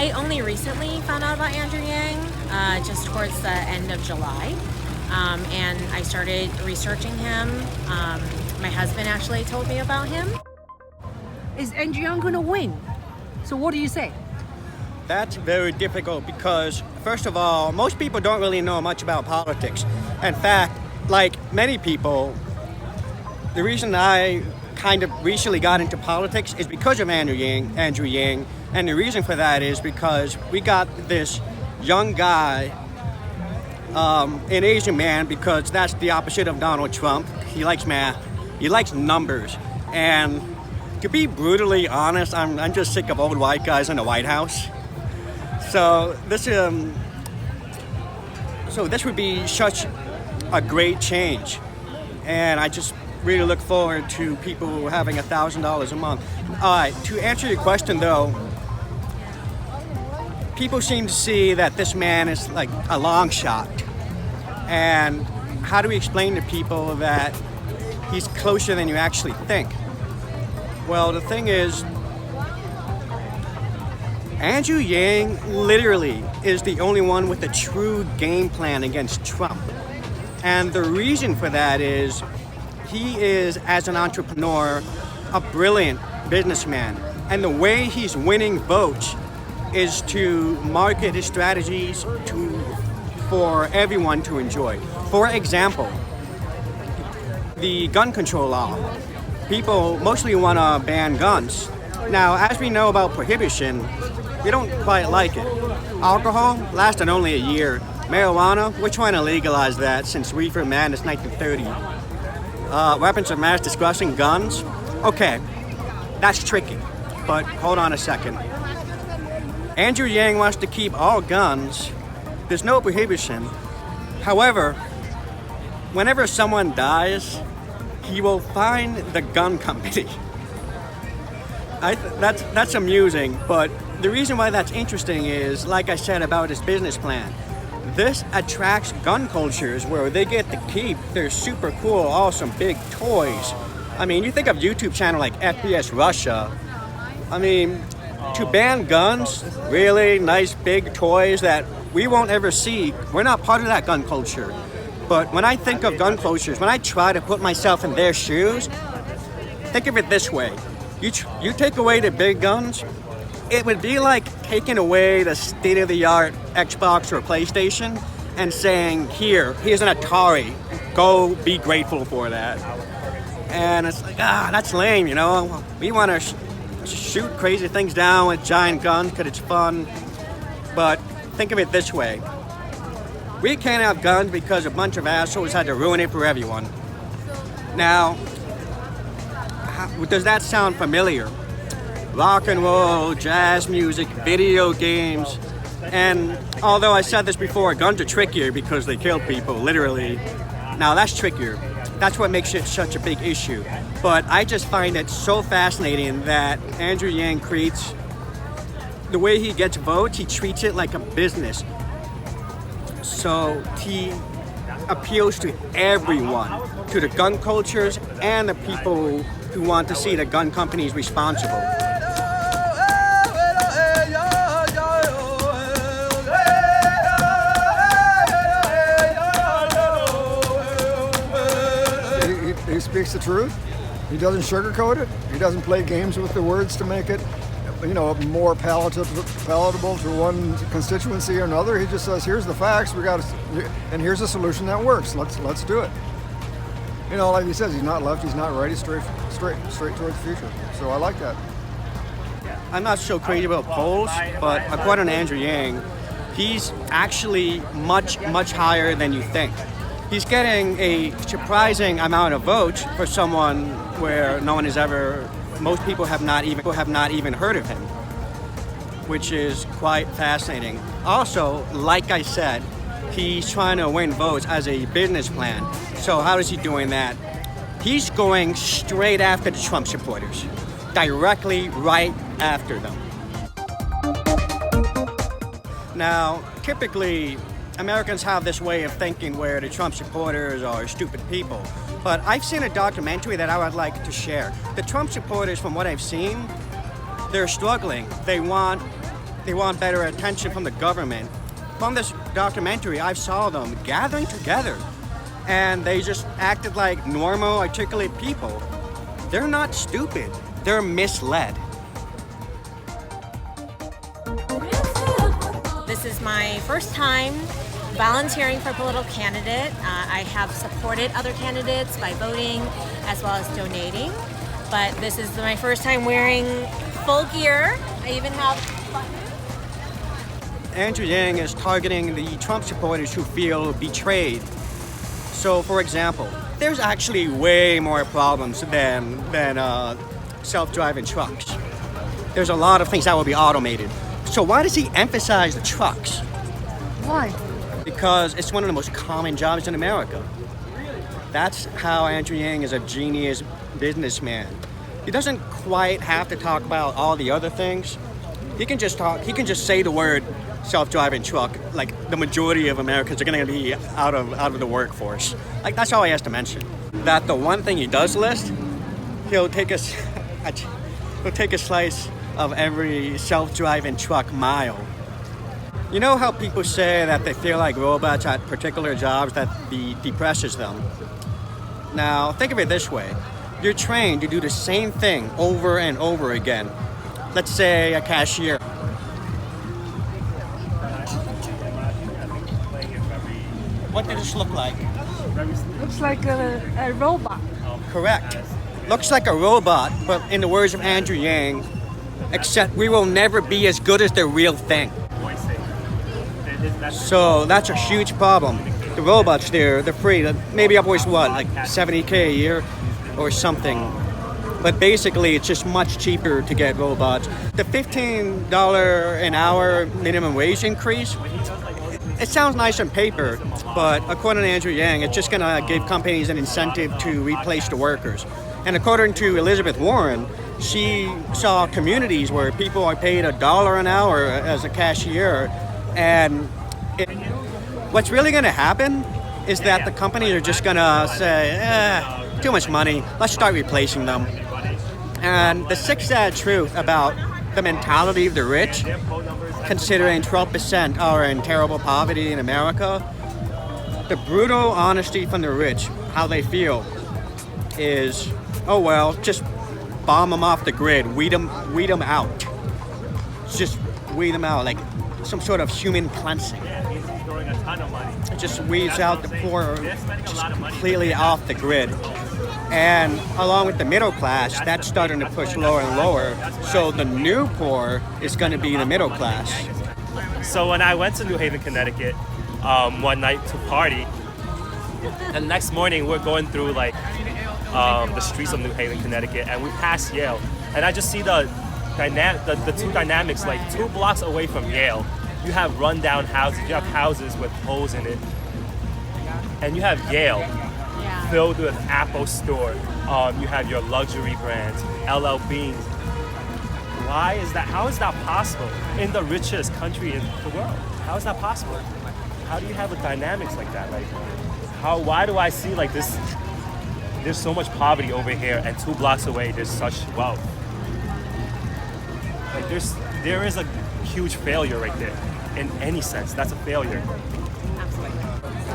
I only recently found out about Andrew Yang, just towards the end of July. And I started researching him. My husband actually told me about him. Is Andrew Yang going to win? So what do you say? That's very difficult because, first of all, most people don't really know much about politics. In fact, like many people, the reason I kind of recently got into politics is because of Andrew Yang, and the reason for that is because we got this young guy, an Asian man, because that's the opposite of Donald Trump. He likes math, he likes numbers, and to be brutally honest, I'm just sick of old white guys in the White House. So this would be such a great change, and I just really look forward to people having $1,000 a month. All right, to answer your question though, people seem to see that this man is like a long shot. And how do we explain to people that he's closer than you actually think? Well, the thing is, Andrew Yang literally is the only one with a true game plan against Trump. And the reason for that is he is, as an entrepreneur, a brilliant businessman. And the way he's winning votes is to market his strategies for everyone to enjoy. For example, the gun control law. People mostly want to ban guns. Now, as we know about prohibition, we don't quite like it. Alcohol lasted only a year. Marijuana, we're trying to legalize that since reefer madness 1930. Weapons of mass destruction, guns. Okay, that's tricky, but hold on a second. Andrew Yang wants to keep all guns. There's no prohibition. However, whenever someone dies, he will find the gun company. That's amusing, but the reason why that's interesting is, like I said about his business plan, this attracts gun cultures where they get to keep their super cool, awesome, big toys. I mean, you think of YouTube channel like FPS Russia. I mean, to ban guns, really nice big toys that we won't ever see, we're not part of that gun culture. But when I think of gun cultures, when I try to put myself in their shoes, think of it this way. You take away the big guns, it would be like taking away the state-of-the-art Xbox or PlayStation and saying, here's an Atari, go be grateful for that. And it's like, that's lame, you know? We want to shoot crazy things down with giant guns because it's fun. But think of it this way. We can't have guns because a bunch of assholes had to ruin it for everyone. Now, does that sound familiar? Rock and roll, jazz music, video games. And although I said this before, guns are trickier because they kill people, literally. Now that's trickier. That's what makes it such a big issue. But I just find it so fascinating that Andrew Yang creates, the way he gets votes, he treats it like a business. So he appeals to everyone, to the gun cultures and the people who want to see the gun companies responsible. He speaks the truth. He doesn't sugarcoat it. He doesn't play games with the words to make it, more palatable to one constituency or another. He just says, "Here's the facts. And here's a solution that works. Let's do it." Like he says, he's not left, he's not right. He's straight towards the future. So I like that. I'm not so crazy about polls, but according to Andrew Yang, he's actually much, much higher than you think. He's getting a surprising amount of votes for someone where most people have not even heard of him, which is quite fascinating. Also, like I said, he's trying to win votes as a business plan. So how is he doing that? He's going straight after the Trump supporters, directly right after them. Now, typically, Americans have this way of thinking where the Trump supporters are stupid people. But I've seen a documentary that I would like to share. The Trump supporters, from what I've seen, they're struggling. They want they want better attention from the government. From this documentary, I saw them gathering together, and they just acted like normal, articulate people. They're not stupid. They're misled. This is my first time volunteering for a political candidate. I have supported other candidates by voting as well as donating, but this is my first time wearing full gear. I even have buttons. Andrew Yang is targeting the Trump supporters who feel betrayed. So, for example, there's actually way more problems than self-driving trucks. There's a lot of things that will be automated. So why does he emphasize the trucks? Why? Because it's one of the most common jobs in America. That's how Andrew Yang is a genius businessman. He doesn't quite have to talk about all the other things. He can just say the word self-driving truck, like the majority of Americans are going to be out of the workforce. Like, that's all he has to mention. That the one thing he does list, he'll take a slice of every self-driving truck mile. You know how people say that they feel like robots at particular jobs that depresses them? Now, think of it this way. You're trained to do the same thing over and over again. Let's say a cashier. What does this look like? Looks like a robot. Correct. Looks like a robot, but in the words of Andrew Yang, except we will never be as good as the real thing. So that's a huge problem. The robots they're free, maybe upwards like $70K a year or something. But basically it's just much cheaper to get robots. The $15 an hour minimum wage increase, it sounds nice on paper, but according to Andrew Yang, it's just gonna give companies an incentive to replace the workers. And according to Elizabeth Warren, she saw communities where people are paid $1 an hour as a cashier, and what's really going to happen is that the companies are just going to say, too much money, let's start replacing them. And the sick, sad truth about the mentality of the rich, considering 12% are in terrible poverty in America, the brutal honesty from the rich, how they feel, is, oh well, just bomb them off the grid, weed them out. Just weed them out, like some sort of human cleansing. It just weeds out the poor just completely off the grid. And along with the middle class, that's starting to push lower and lower. So the new poor is going to be the middle class. So when I went to New Haven, Connecticut, one night to party, the next morning we're going through like the streets of New Haven, Connecticut, and we pass Yale, and I just see the two dynamics. Like 2 blocks away from Yale, you have rundown houses, you have houses with holes in it, and you have Yale filled with Apple Store. You have your luxury brands, LL Beans. Why is that? How is that possible in the richest country in the world? How is that possible? How do you have a dynamics like that? Like, why do I see like this? There's so much poverty over here, and 2 blocks away, there's such wealth. Like there is a huge failure right there. In any sense, that's a failure. Absolutely.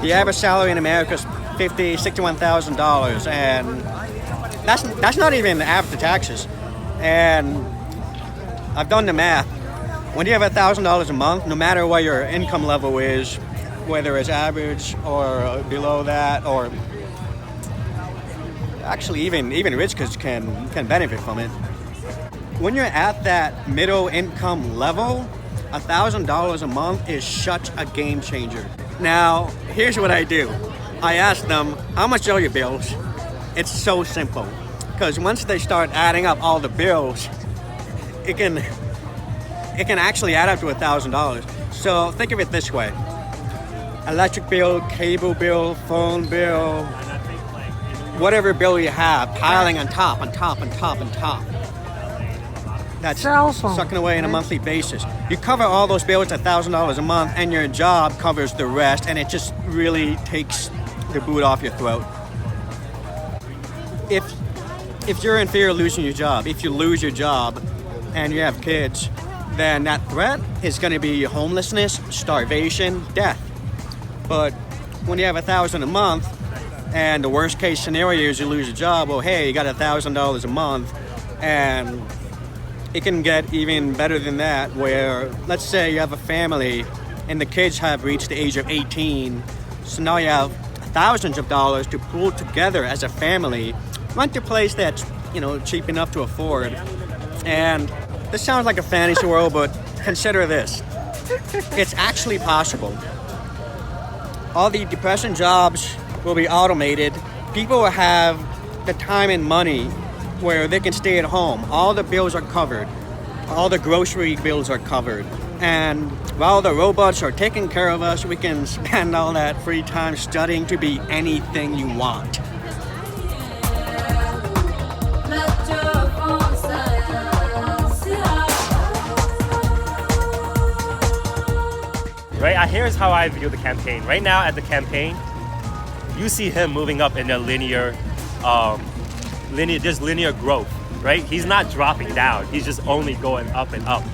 The average salary in America is $50,000, $61,000, and that's not even after taxes. And I've done the math. When you have $1,000 a month, no matter what your income level is, whether it's average or below that, or actually even rich kids can benefit from it. When you're at that middle income level, $1,000 a month is such a game changer. Now, here's what I do. I ask them, how much are your bills? It's so simple. Because once they start adding up all the bills, it can actually add up to $1,000. So think of it this way. Electric bill, cable bill, phone bill, whatever bill you have, piling on top. That's sucking away on a monthly basis. You cover all those bills at $1,000 a month, and your job covers the rest, and it just really takes the boot off your throat. If you're in fear of losing your job, if you lose your job and you have kids, then that threat is going to be homelessness, starvation, death. But when you have $1,000 a month, and the worst case scenario is you lose a job, well, hey, you got $1,000 a month, and it can get even better than that, where let's say you have a family and the kids have reached the age of 18, so now you have thousands of dollars to pool together as a family, rent a place that's, cheap enough to afford. And this sounds like a fantasy world, but consider this. It's actually possible. All the depression jobs will be automated. People will have the time and money where they can stay at home. All the bills are covered. All the grocery bills are covered. And while the robots are taking care of us, we can spend all that free time studying to be anything you want. Right, here's how I view the campaign. Right now at the campaign, you see him moving up in a linear growth, right? He's not dropping down. He's just only going up and up.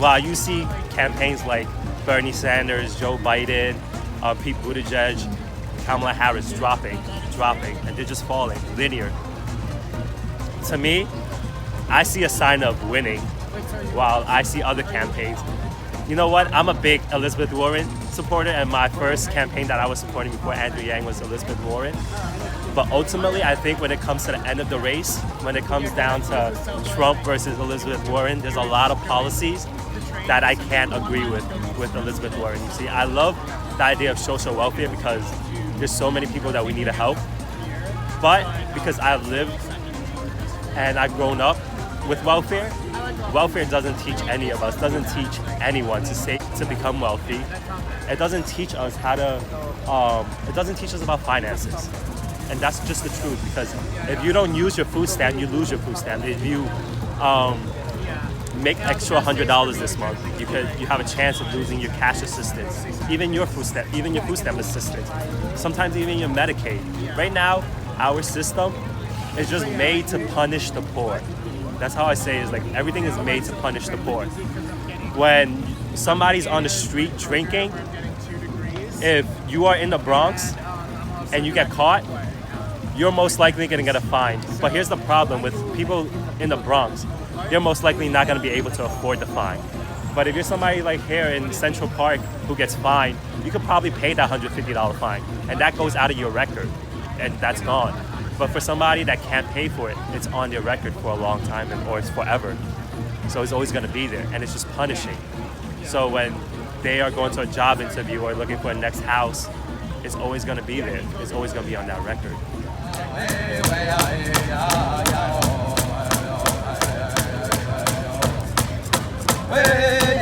While you see campaigns like Bernie Sanders, Joe Biden, Pete Buttigieg, Kamala Harris dropping, and they're just falling, linear. To me, I see a sign of winning, while I see other campaigns. You know what? I'm a big Elizabeth Warren supporter, and my first campaign that I was supporting before Andrew Yang was Elizabeth Warren. But ultimately, I think when it comes to the end of the race, when it comes down to Trump versus Elizabeth Warren, there's a lot of policies that I can't agree with Elizabeth Warren. You see, I love the idea of social welfare because there's so many people that we need to help. But because I've lived and I've grown up with welfare doesn't teach any of us, doesn't teach anyone to become wealthy. It doesn't teach us it doesn't teach us about finances. And that's just the truth, because if you don't use your food stamp, you lose your food stamp. If you make extra $100 this month, you have a chance of losing your cash assistance, even your food stamp assistance, sometimes even your Medicaid. Right now, our system is just made to punish the poor. That's how I say it, is like everything is made to punish the poor. When somebody's on the street drinking, if you are in the Bronx and you get caught, you're most likely going to get a fine. But here's the problem with people in the Bronx. They're most likely not going to be able to afford the fine. But if you're somebody like here in Central Park who gets fined, you could probably pay that $150 fine. And that goes out of your record, and that's gone. But for somebody that can't pay for it, it's on their record for a long time, or it's forever. So it's always going to be there, and it's just punishing. So when they are going to a job interview or looking for a next house, it's always going to be there. It's always going to be on that record. Hey,